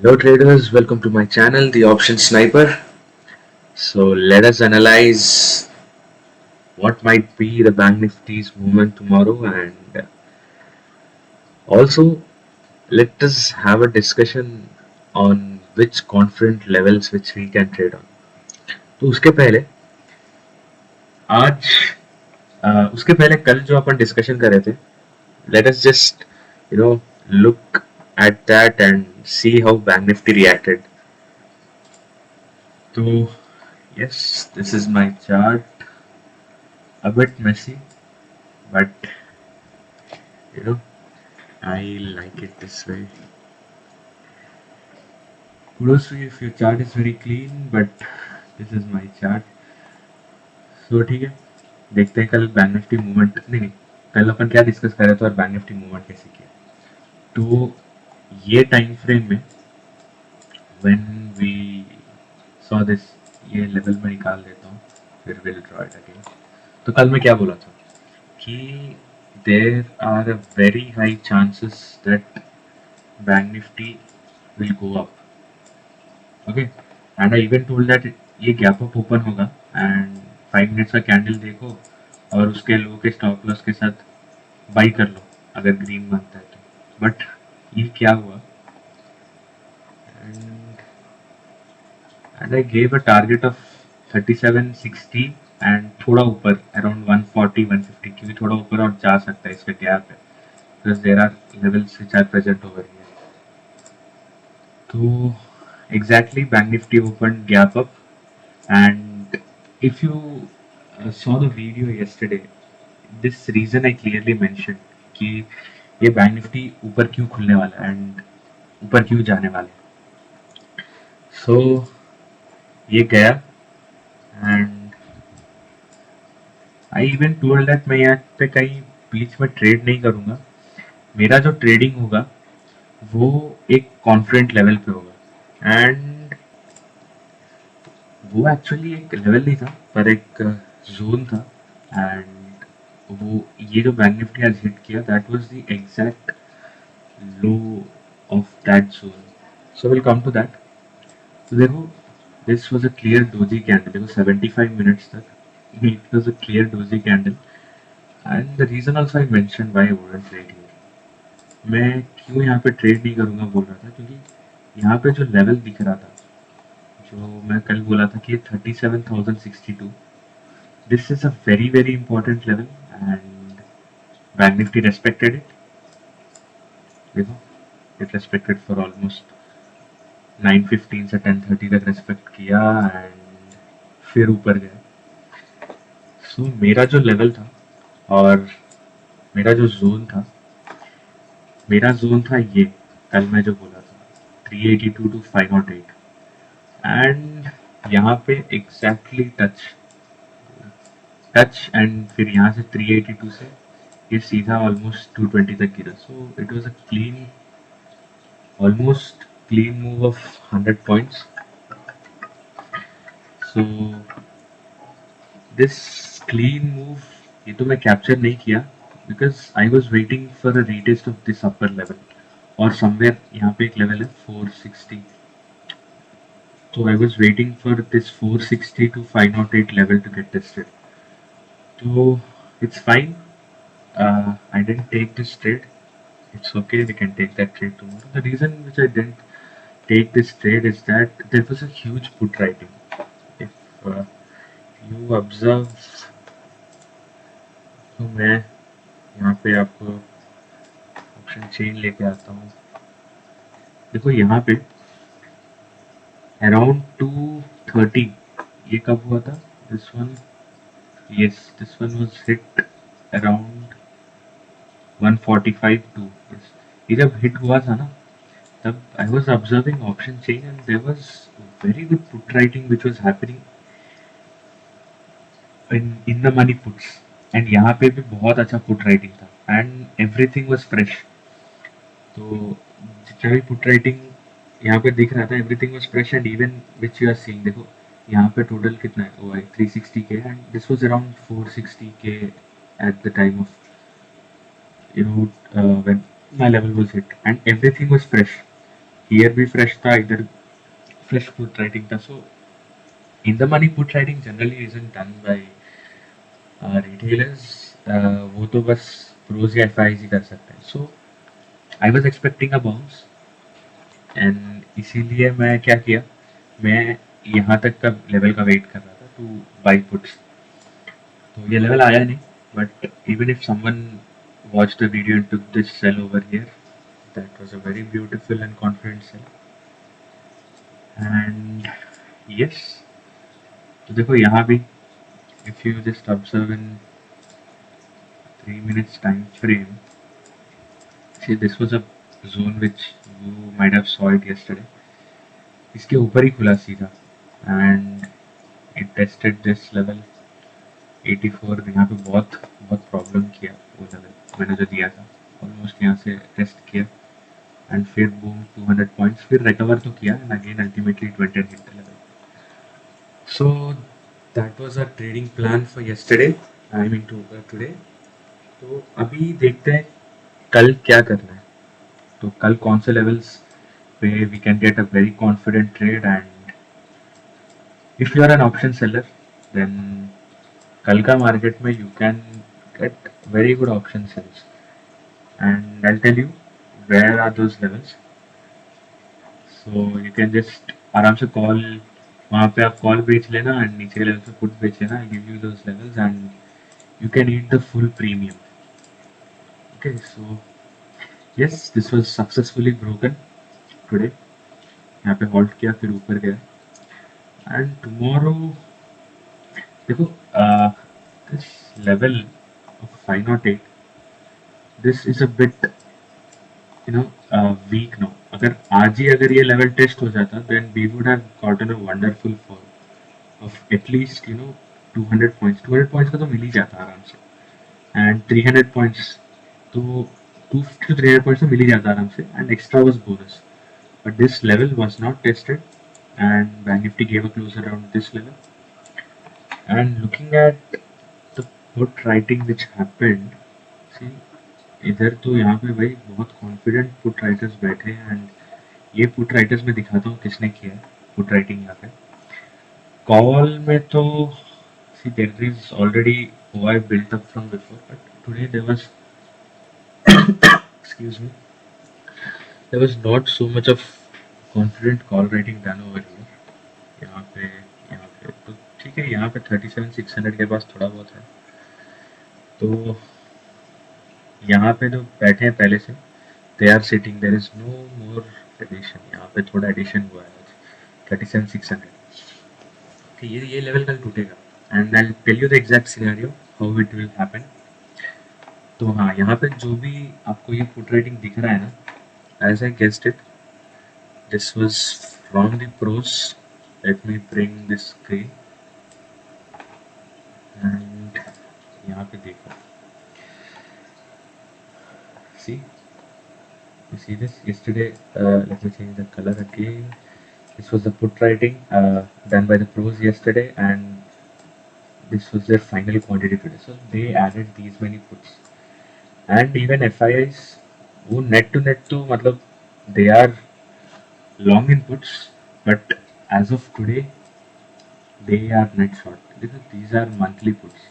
Hello traders, welcome to my channel, The Option Sniper. So let us analyze what might be the Bank Nifty's movement tomorrow, and also let us have a discussion on which confident levels which we can trade on. तो आज उसके पहले कल जो अपन discussion कर रहे थे, let us just look at that and see how Bank Nifty reacted. So yes, this is my chart, a bit messy, but you know I like it this way. Kudos to you if your chart is very clean, but this is my chart. So ठीक है, देखते हैं कल bank Nifty movement नहीं नहीं कल अपन क्या discuss कर रहे थे और बैंक निफ्टी मूवमेंट कैसे किया. तो ये टाइम फ्रेम में व्हेन वी सॉ दिस, ये लेवल में निकाल देता हूँ, फिर विल ड्रॉ इट अगेन. तो कल मैं क्या बोला था कि there are a very high chances that bank Nifty will go up. Okay, and I even told that ये गैप अप ओपन होगा एंड 5 मिनट्स का कैंडल देखो और उसके लो के स्टॉप लॉस के साथ बाई कर लो अगर ग्रीन बनता है तो. बट ये क्या हुआ, and and I gave a target of 3760 and थोड़ा ऊपर अराउंड 140 150, क्योंकि थोड़ा ऊपर और जा सकता है, इसका गैप है because there are levels which are present over here. So exactly bank Nifty open gap up. And if you saw the video yesterday, this reason I clearly mentioned कि ये बैंक निफ्टी ऊपर क्यों खुलने वाला है and ऊपर क्यों जाने वाला है. सो ये गया and I even told that मैं यहाँ पे कहीं बीच में ट्रेड नहीं करूँगा. मेरा जो ट्रेडिंग होगा वो एक कॉन्फिडेंट लेवल पे होगा. एंड वो एक्चुअली एक लेवल नहीं था पर एक जोन था. एंड वो ये जो बैंक निफ्टी आज हिट किया, that was the exact low of that zone. So will come to that. तो देखो, this was a clear doji candle. देखो 75 मिनट्स तक it was a clear doji candle. And the reason also I mention why I wouldn't trade here. मैं क्यों यहाँ पे trade नहीं करूँगा बोल रहा था, क्योंकि यहाँ पे जो लेवल दिख रहा था, जो मैं कल बोला था कि 37,062, this is a very very important level and Bank Nifty respected it. देखो, it respected for almost 9:15 से 10:30 तक रेस्पेक्ट किया एंड फिर ऊपर गया. सो मेरा जो लेवल था और मेरा जो जोन था, मेरा जोन था ये कल मैं जो बोला था 382 टू 508. एंड यहाँ पे एग्जैक्टली टच टच एंड फिर यहाँ से 382 से ये सीधा ऑलमोस्ट 220 तक गिरा. So it was a clean, almost clean move of 100 points. So this clean move, ये तो मैं कैप्चर नहीं किया because I was waiting for a retest of this upper level और somewhere यहाँ पे एक लेवल है 460. So I was waiting for this 460 to 508 level to get tested. So it's fine. I didn't take this trade. It's okay. We can take that trade tomorrow. The reason which I didn't take this trade is that there was a huge put writing. If you observe, तो मैं यहाँ पे आपको option chain लेके आता हूँ. देखो यहाँ पे अराउंड 230, ये कब हुआ था, this one, yes this one was hit around 145 two. ये जब हिट हुआ था ना, तब I was observing option chain and there was very good put writing which was happening in the money puts. And यहाँ पे भी बहुत अच्छा पुट राइटिंग था एंड एवरीथिंग वाज फ्रेश. तो जितना भी पुट राइटिंग यहाँ पे दिख रहा था, everything was fresh and even which you are seeing. देखो यहाँ पे टोटल कितना है, O I 360K and this was around 460K at the time of when my level was hit and everything was fresh. Here भी fresh था, इधर fresh put writing था. So in the money put writing generally isn't done by retailers. वो तो बस pros या F ही कर सकते हैं. So I was expecting a bounce, and इसीलिए मैं क्या किया, मैं यहाँ तक का लेवल का वेट कर रहा था टू बाई पुट्स. तो ये लेवल आया नहीं, but even if someone watched the video and took this cell over here, that was a very beautiful and confident cell. And yes, तो देखो यहाँ भी, if you just observe in 3 minutes time frame, see this was a zone which you might have saw it yesterday. इसके ऊपर ही खुला सीधा, and it tested this level 84. यहाँ पे बहुत बहुत प्रॉब्लम किया वो लेवल मैंने जो दिया था. ऑलमोस्ट यहाँ से टेस्ट किया, एंड फिर बूम 200 पॉइंट्स, फिर रिकवर तो किया, and again ultimately it went and hit the level. So that was our trading plan for yesterday, I mean to today. तो अभी देखते हैं कल क्या करना है. तो कल कौन से लेवल्स पे we can get a very confident trade. And if you are an option seller, then कल का मार्केट में you can get very good option sales, and I tell you where are those levels. So you can just आराम से call, वहाँ पे आप call बेच लेना, एंड नीचे के लेवल पे पुट बेच लेना. I give you those levels and you can eat the full premium. Okay, so yes, this was successfully broken today. यहाँ पे हॉल्ट किया, फिर ऊपर गया, एंड टुमारो देखो this level of 508, this is a bit you know weak now. अगर आज ही अगर ये लेवल टेस्ट हो जाता, then we would have gotten a wonderful fall of at least 200 points. 200 points का तो मिल ही जाता आराम से, एंड 300 पॉइंट्स तो 250 to 300 पॉइंट्स तो मिल ही जाता आराम से, and extra was bonus. But this level was not tested, and Bank Nifty gave a close around this level. And looking at the put writing which happened, see इधर तो यहाँ पे भाई बहुत कॉन्फिडेंट पुट राइटर्स बैठे हैं, and ये put writers मैं दिखाता हूँ किसने किया है पुट राइटिंग यहाँ पे. कॉल में तो see there is already who I built up from before, but today there was excuse me, there was not so much of confident call writing done over here. यहाँ पे तो ठीक है, यहाँ पे 37,600 के पास थोड़ा बहुत है. तो यहाँ पे जो बैठे हैं पहले से, they are sitting, there is no more addition. यहाँ पे थोड़ा एडिशन हुआ है आज 37,600. ठीक, ये लेवल कल टूटेगा, and I tell you the exact scenario how it will happen. तो हाँ, यहाँ पे जो भी आपको ये फुट रेटिंग दिख रहा है ना, as I guessed it, this was from the pros. Let me bring this screen, and यहाँ पे देखो, see, you see this yesterday. Let me change the color again. This was the put writing done by the pros yesterday, and this was their final quantity today. So they added these many puts, and even FIIs वो net to net तो मतलब they are long inputs, but as of today they are net short because these are monthly puts.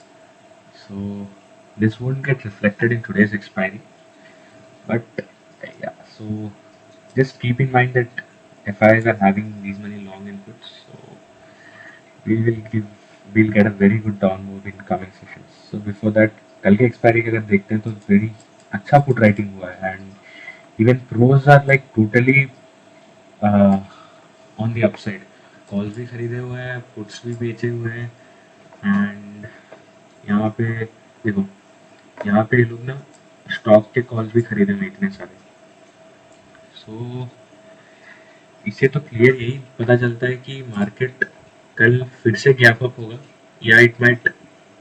So this won't get reflected in today's expiry, but yeah. So just keep in mind that FIs are having these many long inputs, so we'll get a very good down move in coming sessions. So before that, कल के expiry के अगर देखते हैं तो very अच्छा put writing हुआ है, and even pros are like totally on the upside. Calls भी खरीदे हुए हैं, puts भी बेचे हुए हैं, and यहाँ पे देखो, यहाँ पे लोग ना स्टॉक के कॉल्स भी खरीदे हुए इतने सारे. सो इससे तो क्लियर यही पता चलता है कि मार्केट कल फिर से गैप अप होगा, या it might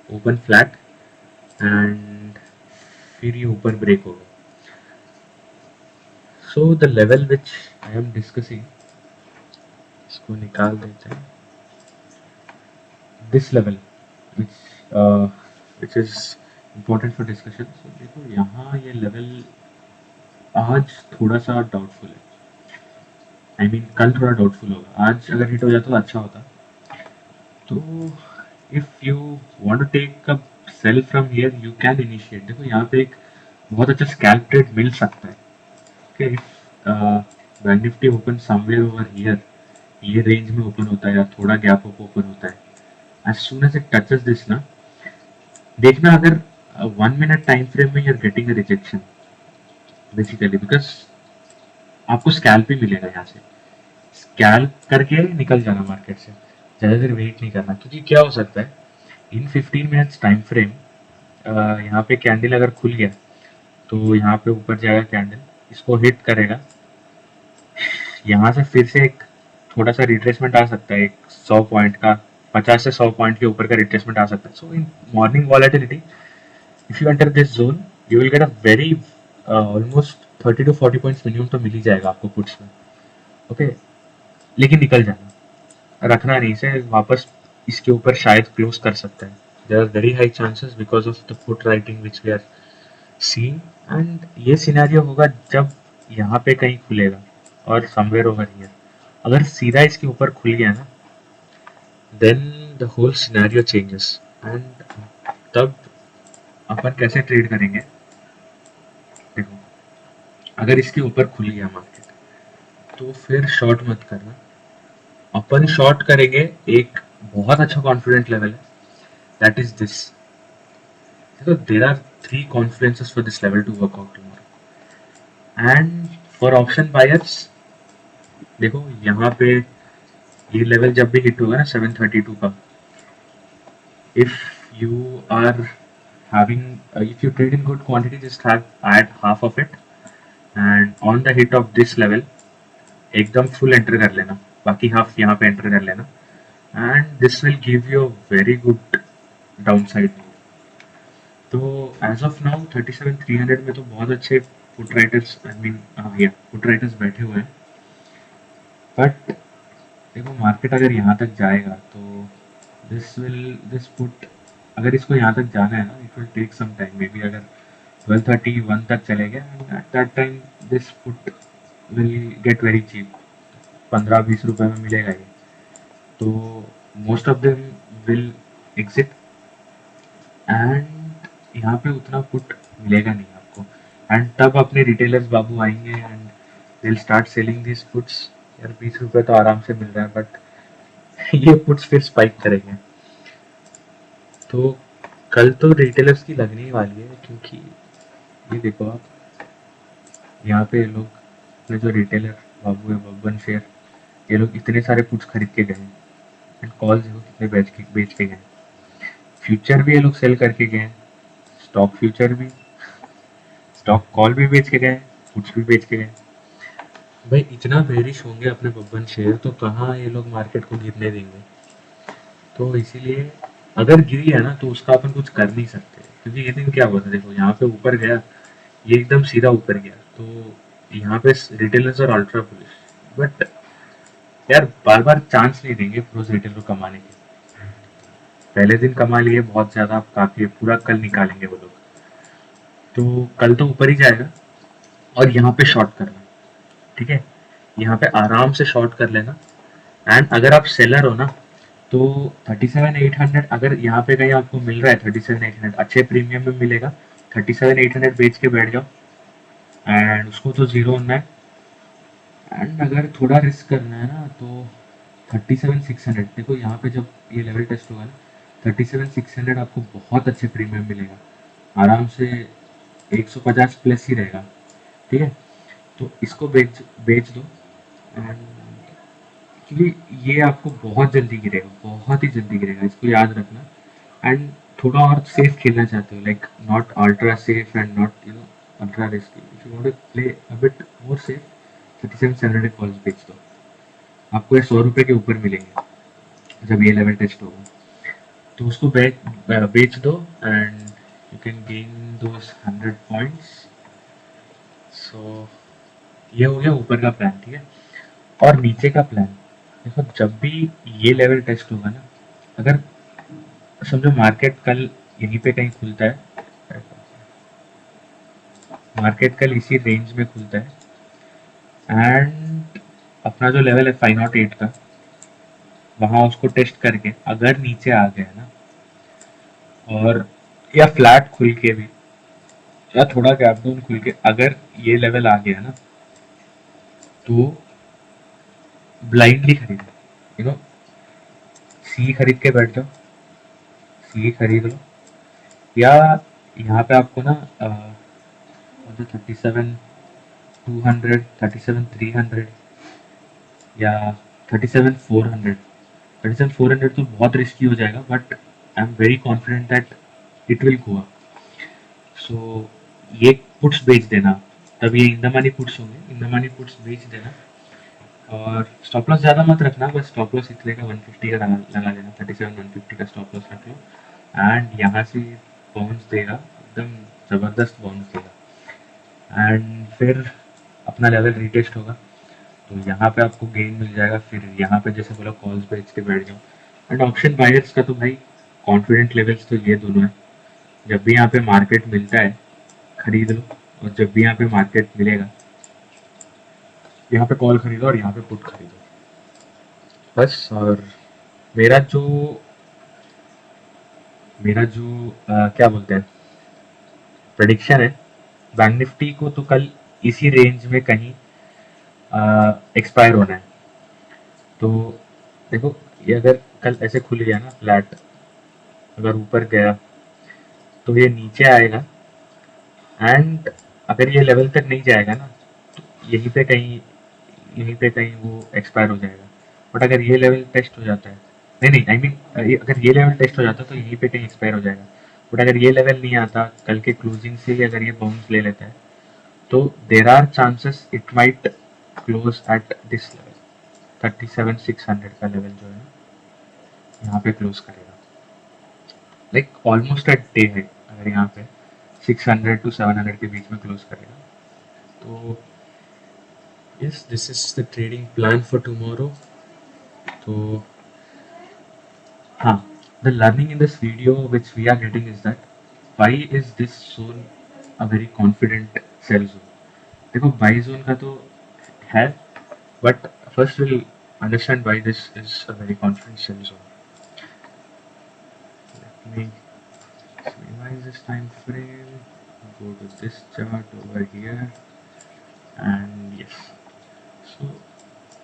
open flat, and फिर ये ऊपर ब्रेक होगा. So the level which I am discussing, इसको निकाल देते हैं. This level which is important for discussion. So देखो यहाँ ये लेवल आज थोड़ा सा डाउटफुल है. आई मीन कल थोड़ा डाउटफुल होगा, आज अगर हिट हो जाता तो अच्छा होता। तो if you want to take a sell from here you can initiate. देखो यहाँ पे एक बहुत अच्छा स्कैल्प ट्रेड मिल सकता है। Okay, bank Nifty open somewhere over here, ये रेंज में ओपन होता है या थोड़ा गैप अप ओपन होता है, as soon as it touches this ना, देखना अगर 1 मिनट टाइम फ्रेम में you're getting a rejection basically, because आपको स्कैल्प ही मिलेगा यहाँ से। स्कैल्प करके निकल जाना मार्केट से, ज़्यादा देर वेट नहीं करना, क्योंकि क्या हो सकता है इन 15 मिनट्स टाइम फ्रेम, यहाँ पे कैंडल अगर खुल गया तो यहाँ पे ऊपर जाएगा कैंडल, इसको हिट करेगा, यहाँ से फिर से एक थोड़ा सा रिट्रेसमेंट आ सकता है, एक 100 पॉइंट का, 50 से 100 पॉइंट के ऊपर का रिट्रेसमेंट आ सकता है। So in morning volatility if you enter this zone you will get a very almost 30 to 40 points minimum तो मिल ही जाएगा आपको पुट्स में। ओके, लेकिन निकल जाना, रखना नहीं इसे वापस, इसके ऊपर शायद क्लोज कर सकता है। There are very high chances because of the put writing which we are seeing, and ये सिनेरियो होगा जब यहाँ पे कहीं खुलेगा और समवेयर ओवर हियर अगर सीधा इसके ऊपर खुल गया ना, then the whole scenario changes, and तब अपन कैसे ट्रेड करेंगे। देखो, अगर इसके ऊपर खुल गया मार्केट तो फिर शॉर्ट मत करना, अपन शॉर्ट करेंगे एक बहुत अच्छा कॉन्फिडेंट लेवल है, दैट इज दिस। देखो there are 3 confidences for this level to work out tomorrow, and for option buyers देखो यहाँ पे ये लेवल जब भी हिट होगा ना 732 का, if you are having if you trade in good quantity just have add half of it, and on the hit of this level एकदम फुल एंटर कर लेना, बाकी हाफ यहाँ पे एंटर कर लेना, and this will give you very good down side. तो as of now 37,300 में तो बहुत अच्छे पुट राइटर्स, आई मीन या पुट राइटर्स बैठे हुए हैं, बट देखो मार्केट अगर यहाँ तक जाएगा तो दिस पुट, अगर इसको यहाँ तक जाना है ना it will take some time, maybe अगर 1231 तक चले गए and at that time this put will get very cheap, 15-20 रुपए में मिलेगा ये। तो most of them will exit, and यहाँ पे उतना पुट मिलेगा नहीं आपको, एंड तब अपने रिटेलर्स बाबू आएंगे and they will start selling this puts. यार 20 रुपए तो आराम से मिल रहा है, बट ये पुट्स फिर स्पाइक करेंगे। तो कल तो रिटेलर्स की लगने ही वाली है, क्योंकि ये देखो आप, यहाँ पे लोग अपने जो रिटेलर बाबू है बब्बन शेयर, ये लोग इतने सारे पुट्स खरीद के गए, एंड कॉल्स देखो कितने बेच के गए, फ्यूचर भी ये लोग सेल करके गए, स्टॉक फ्यूचर भी, स्टॉक कॉल भी बेच के गए, पुट्स भी बेच के गए। भाई इतना बेरिश होंगे अपने बब्बन शेयर तो कहाँ ये लोग मार्केट को गिरने देंगे। तो इसीलिए अगर गिरी है ना तो उसका अपन कुछ कर नहीं सकते, क्योंकि ये दिन क्या हुआ था देखो, यहाँ पे ऊपर गया, ये एकदम सीधा ऊपर गया, तो यहाँ पे रिटेलर्स और अल्ट्रा बुलिश, बट यार बार बार चांस नहीं देंगे प्रोज रिटेल को कमाने के। पहले दिन कमा लिए बहुत ज्यादा, काफी पूरा कल निकालेंगे वो लोग, तो कल तो ऊपर ही जाएगा, और यहाँ पे शॉर्ट करना, ठीक है, यहाँ पे आराम से शॉर्ट कर लेना, एंड अगर आप सेलर हो ना तो 37,800 अगर यहाँ पे कहीं आपको मिल रहा है, 37,800 अच्छे प्रीमियम में मिलेगा, 37,800 बेच के बैठ जाओ, एंड उसको तो जीरो होना है, एंड अगर थोड़ा रिस्क करना है ना तो 37,600, देखो यहाँ पे जब ये लेवल टेस्ट होगा ना 37,600 आपको बहुत अच्छे प्रीमियम मिलेगा, आराम से 150 प्लस ही रहेगा, ठीक है। तो इसको बेच बेच दो, एंड क्योंकि ये आपको बहुत जल्दी गिरेगा, बहुत ही जल्दी गिरेगा, इसको याद रखना, एंड थोड़ा और सेफ खेलना चाहते हो, like not ultra safe and not ultra risky, if you want to play a bit more safe 37,700 calls बेच दो, आपको ये 100 रुपए के ऊपर मिलेंगे जब ये लेवल टेस्ट होगा, तो उसको बेच दो, and you can gain those 100 points. So ये हो गया ऊपर का प्लान, ठीक है। और नीचे का प्लान देखो, जब भी ये लेवल टेस्ट होगा ना, अगर समझो मार्केट कल यहीं पे कहीं खुलता है, मार्केट कल इसी रेंज में खुलता है, एंड अपना जो लेवल है 508 का, वहाँ उसको टेस्ट करके अगर नीचे आ गया ना, और या फ्लैट खुल के भी या थोड़ा गैप डाउन खुल के अगर ये लेवल आ गया ना, तो ब्लाइंडली खरीदो, यू नो, सी खरीद के बैठ जाओ, सी खरीद लो, या यहाँ पे आपको ना 37 200, 37 300 या 37 400, 37 400 तो बहुत रिस्की हो जाएगा, but I am very confident that it will go up. So ये पुट्स बेच देना, तब ये इन द मनी पुट्स होंगे, इन द मनी पुट्स बेच देना, और स्टॉप लॉस ज़्यादा मत रखना, बस स्टॉप लॉस इतने का 150 का लगा देना, 37 150 का स्टॉप लॉस रख लो, एंड यहाँ से बाउंस देगा, एकदम ज़बरदस्त बाउंस देगा, एंड फिर अपना लेवल रीटेस्ट होगा, तो यहाँ पे आपको गेन मिल जाएगा, फिर यहाँ पे जैसे बोला कॉल्स बेच के बैठ जाओ। एंड ऑप्शन बायर्स का तो भाई कॉन्फिडेंट लेवल्स तो ये दोनों है, जब भी यहाँ पे मार्केट मिलता है खरीद लो, और जब भी यहाँ पे मार्केट मिलेगा यहाँ पे कॉल खरीदो और यहाँ पे पुट खरीदो, बस। और मेरा जो मेरा जो क्या बोलते हैं प्रेडिक्शन है, बैंक निफ्टी को तो कल इसी रेंज में कहीं एक्सपायर होना है। तो देखो, ये अगर कल ऐसे खुल गया ना फ्लैट, अगर ऊपर गया तो ये नीचे आएगा, एंड अगर ये लेवल तक नहीं जाएगा ना, तो यहीं पे कहीं वो एक्सपायर हो जाएगा। बट अगर ये लेवल टेस्ट हो जाता है, नहीं नहीं, आई I मीन mean, अगर ये लेवल टेस्ट हो जाता है तो यहीं पे कहीं एक्सपायर हो जाएगा। बट अगर ये लेवल नहीं आता, कल के क्लोजिंग से ही अगर ये बाउंस ले लेता है, तो there are chances it might close at this level, 37 600 का लेवल जो है यहाँ पे क्लोज करेगा, लाइक ऑलमोस्ट एट डे है, अगर यहाँ पे 600 to 700 के बीच में क्लोज करेगा। तो yes, this is the trading plan for tomorrow. तो हाँ, the learning in this video which we are getting is that why is this zone a very confident sell zone. देखो बाई जोन का तो है, but first will understand why this is a very confident sell zone. Let me minimize this time frame, go to this chart over here, and yes, so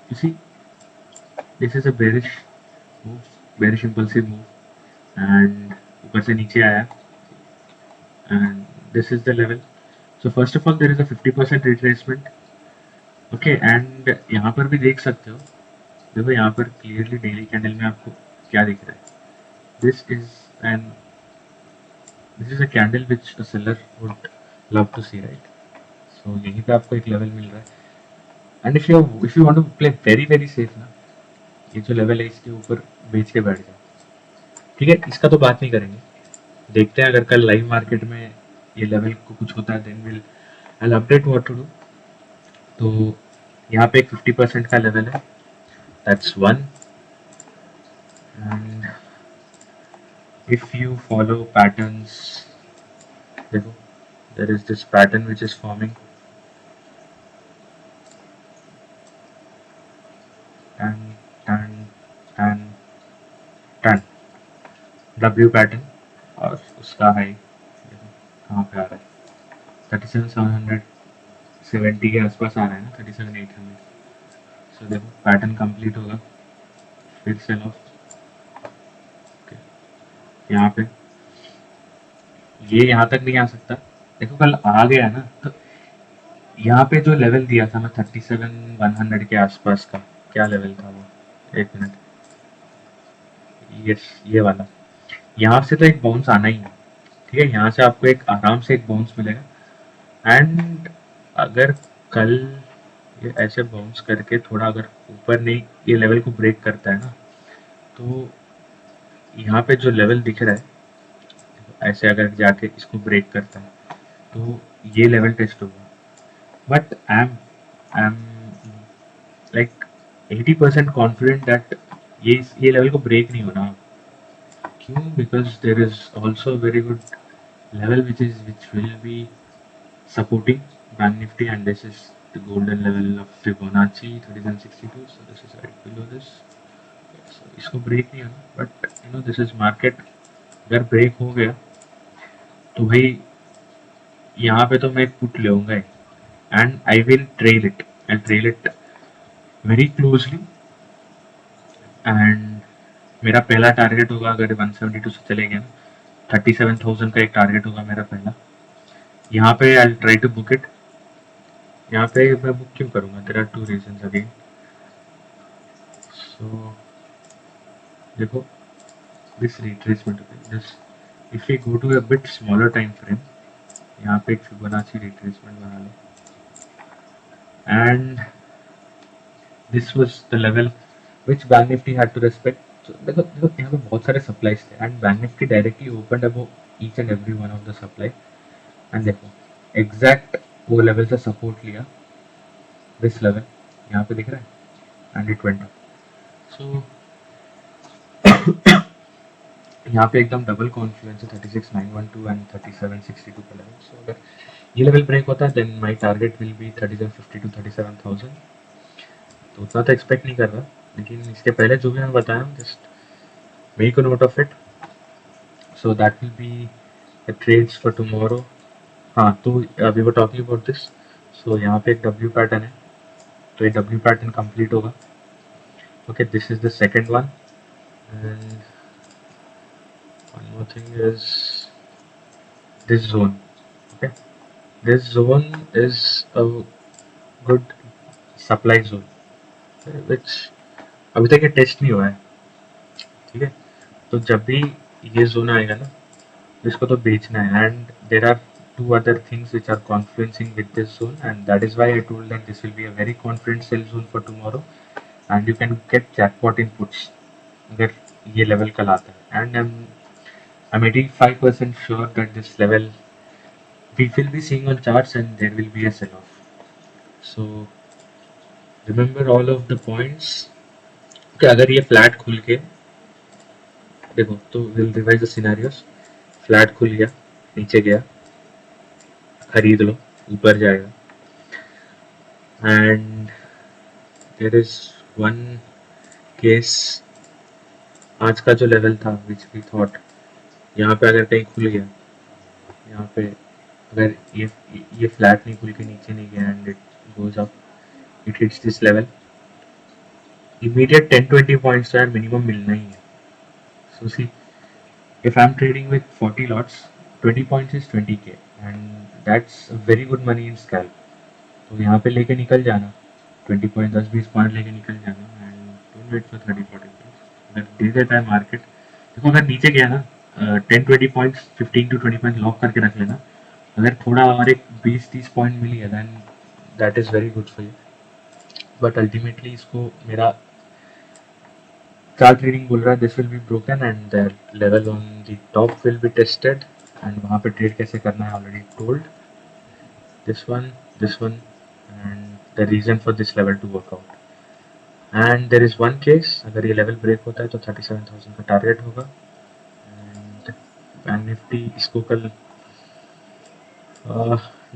you see this is a move bearish impulsive move, and ऊपर से नीचे आया, and this is the level. So first of all there is a 50% retracement, okay, and यहाँ पर भी देख सकते हो, देखो यहाँ पर क्लियरली डेली कैंडल में आपको क्या दिख रहा है, this is an this is a candle which a seller would love to see, right. So यहीं पे आपको एक लेवल मिल रहा है, and if you want to play very very safe ना, ये जो लेवल है इसके ऊपर बेच के बैठ जाओ, ठीक है, इसका तो बात नहीं करेंगे, देखते हैं अगर कल लाइव मार्केट में ये लेवल को कुछ होता है, then will I will update what to do. तो यहाँ पे एक 50% का लेवल है, that's one, and if you follow patterns, देखो there is this pattern which is forming, टन टन टन टन, डब्ल्यू पैटर्न, और उसका हाई कहाँ पे आ रहा है, 37 770 के आसपास आ रहा है ना, 37 800। सो देखो पैटर्न कंप्लीट होगा, फिर सेल ऑफ, यहाँ पे ये यहाँ तक नहीं आ सकता, देखो कल आ गया ना, तो यहाँ पे जो लेवल दिया था मैं 37 100 के आसपास का, क्या लेवल था वो, एक मिनट, यस ये वाला, यहाँ से तो एक बाउंस आना ही है, ठीक है, यहाँ से आपको एक आराम से एक बाउंस मिलेगा, एंड अगर कल ये ऐसे बाउंस करके थोड़ा अगर ऊपर नहीं ये लेवल को ब्रेक करता है ना, तो यहाँ पे जो लेवल दिख रहा है, ऐसे अगर जाके इसको ब्रेक करता है तो ये लेवल टेस्ट होगा, but I am like 80% confident that ये लेवल को ब्रेक नहीं होना। क्यों? Because there is also very good level which will be supporting bank nifty, and this is the golden level of Fibonacci 3762. So this is right below this. So इसको break नहीं होना, but this is market. अगर break हो गया तो भाई यहाँ पे तो मैं एक पुट लूंगा and I will trail it very closely. And मेरा पहला टारगेट होगा अगर 172 से चले गए 37,000 का एक टारगेट होगा मेरा पहला. यहाँ पे I try to book it. यहाँ पे मैं बुक क्यों करूँगा? There are two reasons again. So देखो this retracement this if you go to a bit smaller time frame, यहाँ पे एक फिबोनाची रिट्रेसमेंट बना लो and this was the level which bank Nifty had to respect. देखो देखो यहाँ पे बहुत सारे सप्लाईज थे and bank Nifty directly opened above each and every one of the supply. And देखो एग्जैक्ट वो लेवल से सपोर्ट लिया, दिस लेवल यहाँ पे दिख रहा है एंड इट वेंट अप. सो यहाँ पे एकदम डबल कॉन्फ्लुएंस है 36,912 एंड 37,62 का लेवल. सो अगर ये लेवल ब्रेक होता है then my target will be 3750 to 37,000. तो उतना तो एक्सपेक्ट नहीं कर रहा, लेकिन इसके पहले जो भी मैं बताया just make a note of it. So that will be the trades for tomorrow. हाँ तो we were talking about this. So यहाँ पे एक डब्ल्यू पैटर्न है, तो ये डब्ल्यू पैटर्न कंप्लीट होगा. Okay this is the second one and one more thing is this zone. Okay, this zone is a good supply zone which अभी तक ये टेस्ट नहीं हुआ है. ठीक है, तो जब भी ये जोन आएगा ना तो इसको तो बेचना है. And there are two other things which are confluencing with this zone, and that is why I told that this will be a very confident sell zone for tomorrow and you can get jackpot in puts अगर ये level कल आता है. And I'm 85% sure that this level we will be seeing on charts and there will be a sell-off. So remember all of the points. कि अगर ये flat खुल के देखो तो will revise the scenarios. Flat खुल गया, नीचे गया, खरीद लो, ऊपर जाएगा. And there is one case, आज का जो लेवल था विच वी थॉट यहाँ पे अगर कहीं खुल गया, यहाँ पे अगर ये फ्लैट नहीं खुल के नीचे नहीं गया and it goes up, it hits this level, immediate 10-20 points तो यार मिनिमम मिलना ही है. So see, if I'm trading with 40 lots, 20 points is 20k and that's very good money in scalp. तो यहाँ पे लेके निकल जाना 20 पॉइंट 10-20 पॉइंट लेके निकल जाना and don't wait for 30-40 points. अगर दे देता है मार्केट, देखो अगर नीचे गया ना 10-20 पॉइंट्स 15-20 पॉइंट लॉक करके रख लेना. अगर थोड़ा और एक 20-30 पॉइंट मिली है then that is very good for you. But ultimately इसको मेरा चार्ट रीडिंग बोल रहा है this will be broken and the level on the top will be tested. And वहाँ पे ट्रेड कैसे करना है already told. This one and the reason for this level to work out. And there is one case, अगर ये level break होता है तो 37,000 का टारगेट होगा. एंड बैंक निफ्टी इसको कल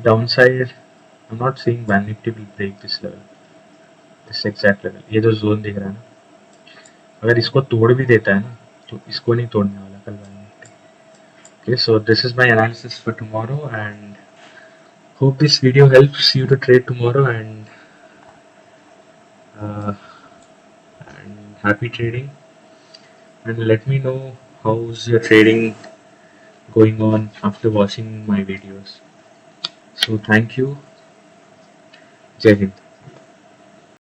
downside I am not seeing bank Nifty will break this level, this exact level. ये जो जोन दिख रहा है ना, अगर इसको तोड़ भी देता है ना तो इसको नहीं तोड़ने वाला कल bank Nifty. Okay, so this is my analysis for tomorrow and hope this video helps you to trade tomorrow and happy trading. And let me know how's your trading going on after watching my videos. So thank you. Jai Hind.